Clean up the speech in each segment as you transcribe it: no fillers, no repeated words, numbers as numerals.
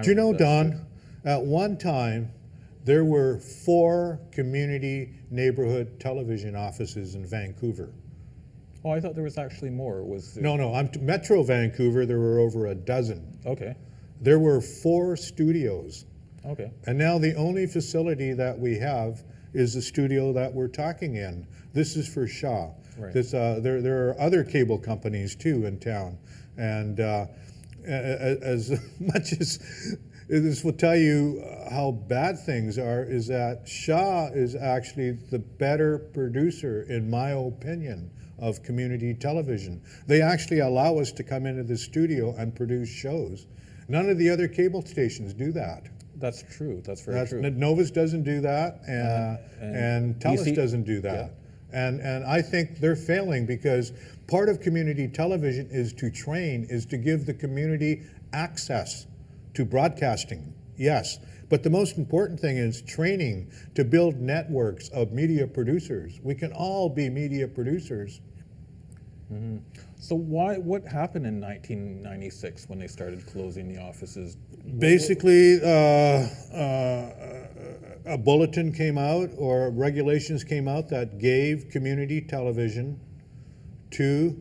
Do you know, Don, at one time, there were 4 community neighborhood television offices in Vancouver. Oh, I thought there was actually more. No, Metro Vancouver, there were over a dozen. Okay. There were 4 studios. Okay. And now the only facility that we have is the studio that we're talking in. This is for Shaw. Right. There are other cable companies too in town. And as much as this will tell you how bad things are, is that Shaw is actually the better producer, in my opinion, of community television. They actually allow us to come into the studio and produce shows. None of the other cable stations do that. That's true. That's very true. Novus doesn't do that, and TELUS doesn't do that. Yeah. And I think they're failing, because part of community television is to give the community access to broadcasting, yes. But the most important thing is training to build networks of media producers. We can all be media producers. Mm-hmm. So what happened in 1996 when they started closing the offices? Basically, a bulletin came out, or regulations came out, that gave community television to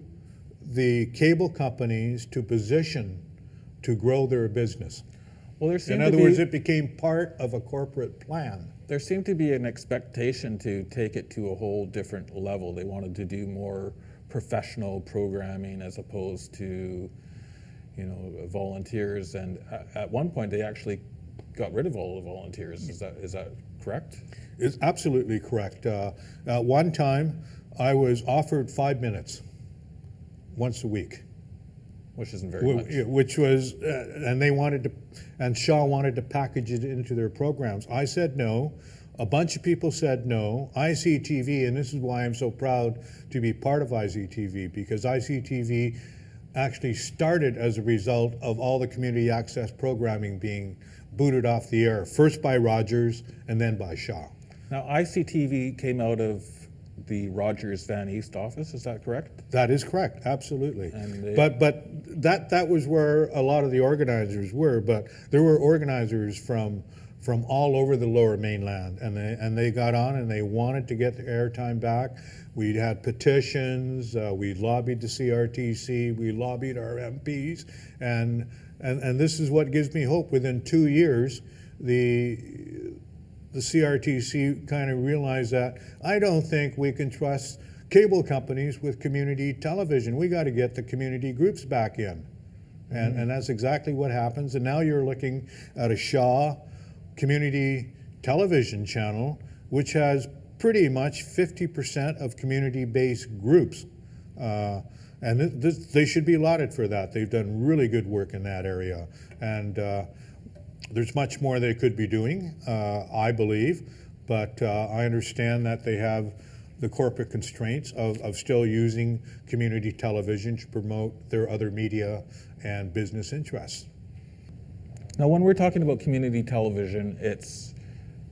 the cable companies to position to grow their business. Well, in other words, it became part of a corporate plan. There seemed to be an expectation to take it to a whole different level. They wanted to do more professional programming as opposed to, volunteers. And at one point, they actually got rid of all the volunteers. Is that correct? It's absolutely correct. At one time, I was offered 5 minutes once a week. Which isn't very much. Which was, and Shaw wanted to package it into their programs. I said no. A bunch of people said no. ICTV, and this is why I'm so proud to be part of ICTV, because ICTV actually started as a result of all the community access programming being booted off the air, first by Rogers and then by Shaw. Now, ICTV came out of the Rogers Van East office, is that correct? That is correct, absolutely. But that was where a lot of the organizers were, but there were organizers from all over the Lower Mainland, and they got on and they wanted to get the airtime back. We had petitions, we lobbied the CRTC, we lobbied our MPs, and this is what gives me hope. Within 2 years, the CRTC kind of realized that I don't think we can trust cable companies with community television. We got to get the community groups back in. And that's exactly what happens. And now you're looking at a Shaw community television channel, which has pretty much 50% of community-based groups. And they should be lauded for that. They've done really good work in that area. And there's much more they could be doing, I believe, but I understand that they have the corporate constraints of still using community television to promote their other media and business interests. Now, when we're talking about community television, it's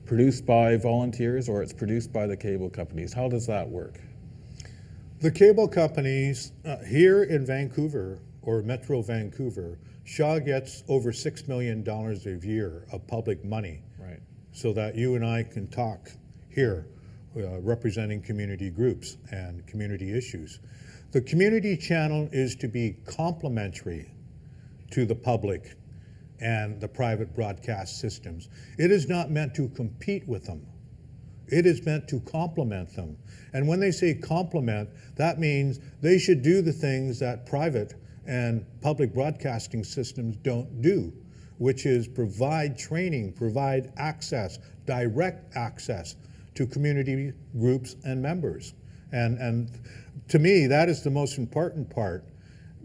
produced by volunteers or it's produced by the cable companies. How does that work? The cable companies here in Vancouver, or Metro Vancouver, Shaw gets over $6 million a year of public money, right, so that you and I can talk here, representing community groups and community issues. The community channel is to be complementary to the public and the private broadcast systems. It is not meant to compete with them. It is meant to complement them. And when they say complement, that means they should do the things that private and public broadcasting systems don't do, which is provide training, provide access, direct access to community groups and members. And to me, that is the most important part.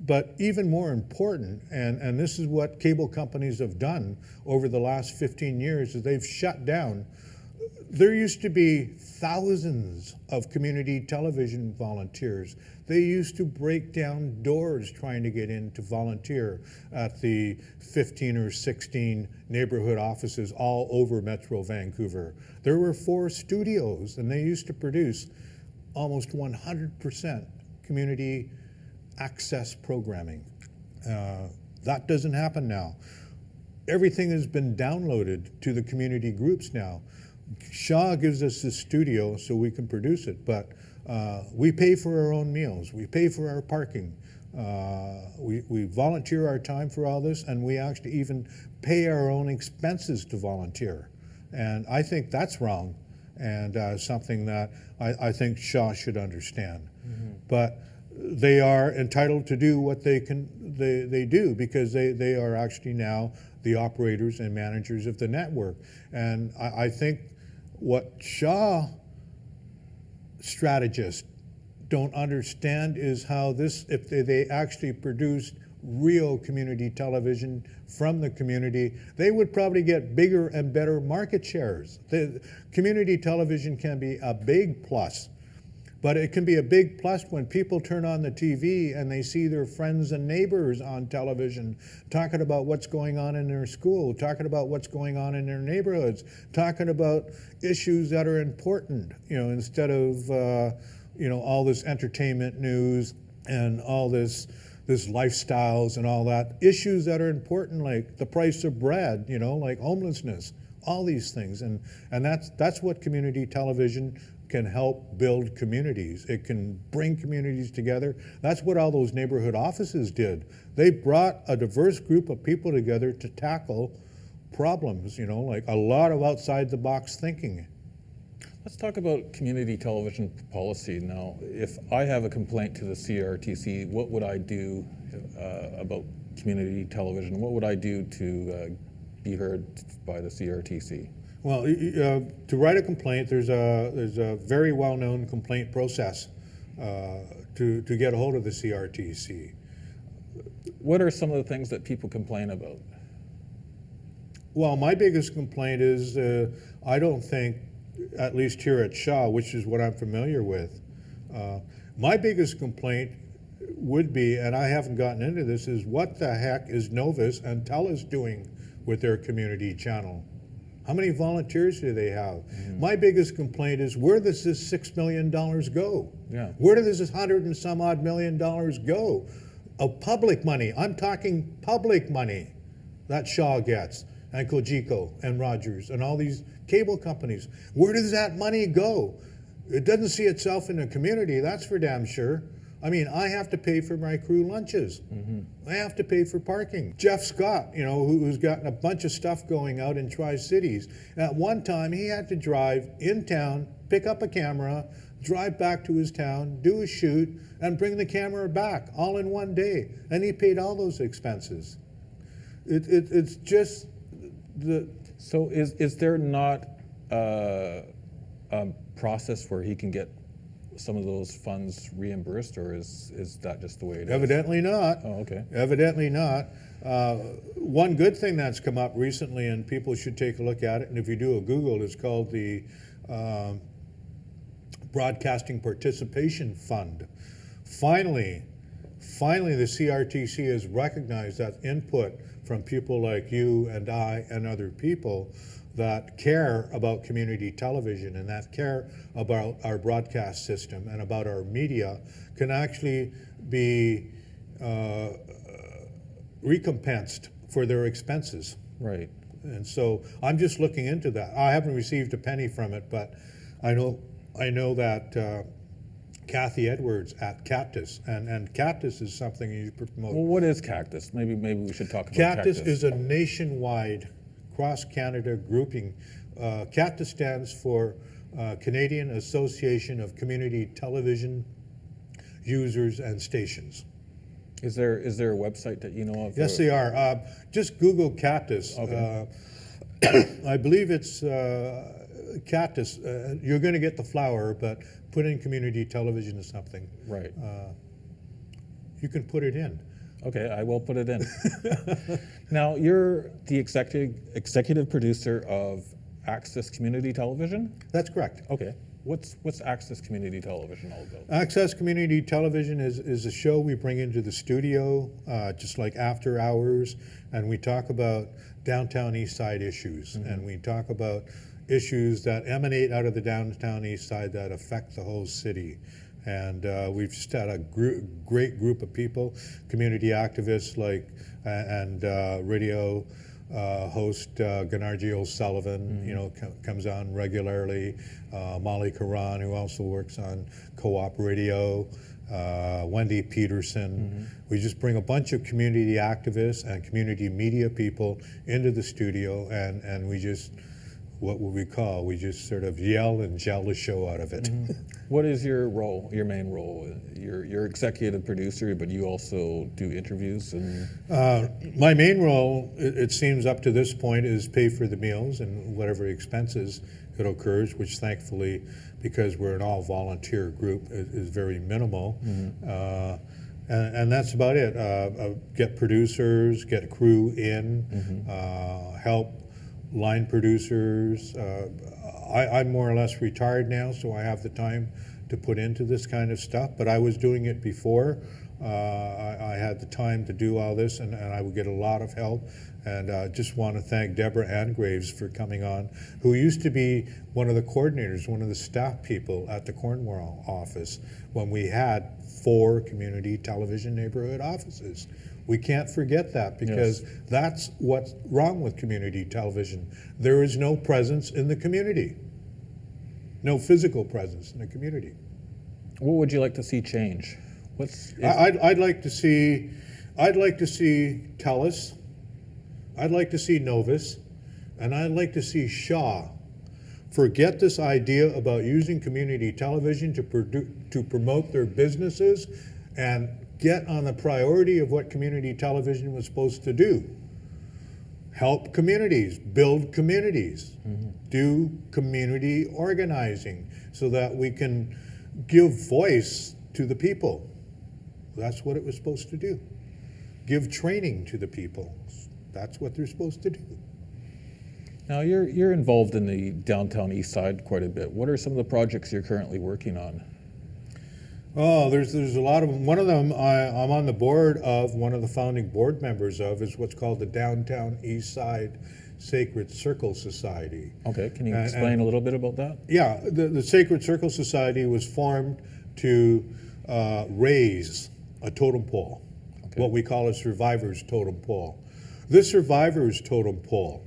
But even more important, and this is what cable companies have done over the last 15 years, is they've shut down. There used to be thousands of community television volunteers. They used to break down doors trying to get in to volunteer at the 15 or 16 neighborhood offices all over Metro Vancouver. There were 4 studios, and they used to produce almost 100% community access programming. That doesn't happen now. everything has been downloaded to the community groups now. Shaw gives us the studio so we can produce it, but we pay for our own meals, we pay for our parking, we volunteer our time for all this, and we actually even pay our own expenses to volunteer. And I think that's wrong, and something that I think Shaw should understand. Mm-hmm. But they are entitled to do what they do, because they are actually now the operators and managers of the network. And I think what Shaw strategists don't understand is how this, if they actually produced real community television from the community, they would probably get bigger and better market shares. Community television can be a big plus, but it can be a big plus when people turn on the TV and they see their friends and neighbors on television talking about what's going on in their school, talking about what's going on in their neighborhoods, talking about issues that are important, instead of all this entertainment news and all this lifestyles and all that. Issues that are important, like the price of bread, like homelessness, all these things. And that's what community television can help build communities. It can bring communities together. That's what all those neighborhood offices did. They brought a diverse group of people together to tackle problems, like a lot of outside the box thinking. Let's talk about community television policy now. If I have a complaint to the CRTC, what would I do about community television? What would I do to be heard by the CRTC? Well, to write a complaint, there's a very well-known complaint process to get a hold of the CRTC. What are some of the things that people complain about? Well, my biggest complaint is I don't think, at least here at Shaw, which is what I'm familiar with, my biggest complaint would be, and I haven't gotten into this, is what the heck is Novus and TELUS doing with their community channel? How many volunteers do they have? Mm-hmm. My biggest complaint is, where does this $6 million go? Yeah. Where does this $100 and some odd million go? Of public money. I'm talking public money that Shaw gets, and Cogeco and Rogers and all these cable companies. Where does that money go? It doesn't see itself in the community, that's for damn sure. I mean, I have to pay for my crew lunches. Mm-hmm. I have to pay for parking. Jeff Scott, who's gotten a bunch of stuff going out in Tri-Cities. At one time, he had to drive in town, pick up a camera, drive back to his town, do a shoot, and bring the camera back all in one day. And he paid all those expenses. It's just the... So is there not a process where he can get some of those funds reimbursed, or is that just the way it is? Evidently not. Oh, okay. Evidently not. One good thing that's come up recently, and people should take a look at it, and if you do a Google, it's called the Broadcasting Participation Fund. Finally, the CRTC has recognized that input from people like you and I and other people that care about community television and that care about our broadcast system and about our media can actually be recompensed for their expenses. Right. And so I'm just looking into that. I haven't received a penny from it, but I know that Kathy Edwards at Cactus, and Cactus is something you promote. Well, what is Cactus? Maybe we should talk about Cactus. Cactus is a nationwide cross-Canada grouping. Cactus stands for Canadian Association of Community Television Users and Stations. Is there a website that you know of? Yes, they are. Just Google Cactus. Okay. I believe it's Cactus. You're going to get the flower, but put in community television or something. Right. You can put it in. Okay, I will put it in. Now, you're the executive producer of Access Community Television? That's correct. Okay. What's Access Community Television all about? Access Community Television is a show we bring into the studio, just like after hours, and we talk about downtown East Side issues, mm-hmm. and we talk about issues that emanate out of the downtown East Side that affect the whole city. And we've just had a great group of people, community activists and radio host Gennady O'Sullivan, you know, comes on regularly. Molly Karan, who also works on Co-op Radio. Wendy Peterson. We just bring a bunch of community activists and community media people into the studio, and we just, what would we call? We just sort of yell and gel a show out of it. What is your role, your main role? You're executive producer, but you also do interviews and... My main role, it seems up to this point, is pay for the meals and whatever expenses it occurs, which thankfully, because we're an all-volunteer group, is very minimal. And that's about it. Get producers, get crew in, help line producers. I'm more or less retired now, so I have the time to put into this kind of stuff, but I was doing it before. I had the time to do all this, and I would get a lot of help. And just want to thank Deborah Angraves for coming on, who used to be one of the coordinators, one of the staff people at the Cornwall office when we had 4 community television neighborhood offices. We can't forget that, because that's what's wrong with community television. There is no presence in the community, no physical presence in the community. What would you like to see change? I'd like to see TELUS. I'd like to see Novus, and I'd like to see Shaw forget this idea about using community television to promote their businesses, and get on the priority of what community television was supposed to do. Help communities, build communities, do community organizing so that we can give voice to the people. That's what it was supposed to do. Give training to the people. That's what they're supposed to do. Now, you're involved in the downtown east side quite a bit. What are some of the projects you're currently working on? Oh, there's a lot of them. One of them I'm on the board of, one of the founding board members of, is what's called the Downtown East Side Sacred Circle Society. Okay, can you explain a little bit about that? Yeah, the Sacred Circle Society was formed to raise a totem pole, what we call a survivor's totem pole. This survivor's totem pole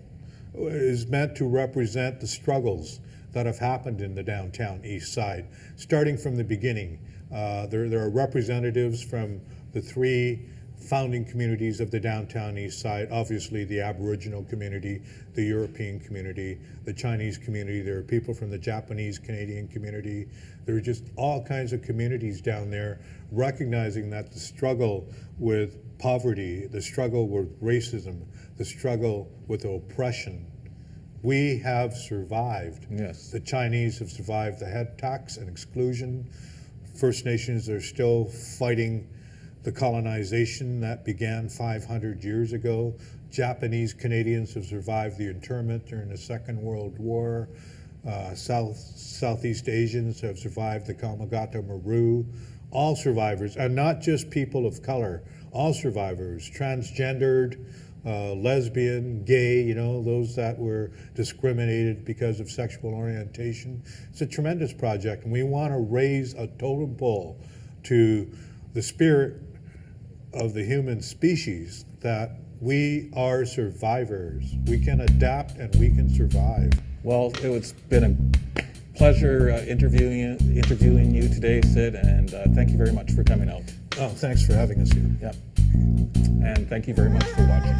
is meant to represent the struggles that have happened in the downtown east side, starting from the beginning. There are representatives from the 3 founding communities of the downtown east side, obviously the Aboriginal community, the European community, the Chinese community. There are people from the Japanese Canadian community. There are just all kinds of communities down there, recognizing that the struggle with poverty, the struggle with racism, the struggle with oppression, we have survived. Yes. The Chinese have survived the head tax and exclusion. First Nations are still fighting the colonization that began 500 years ago. Japanese Canadians have survived the internment during the Second World War. Southeast Asians have survived the Kamagato Maru. All survivors, and not just people of color, all survivors, transgendered, lesbian, gay, you know, those that were discriminated because of sexual orientation. It's a tremendous project, and we want to raise a totem pole to the spirit of the human species, that we are survivors. We can adapt and we can survive. Well, it's been a pleasure interviewing you today, Sid, and thank you very much for coming out. Oh, thanks for having us here. Yep. And thank you very much for watching.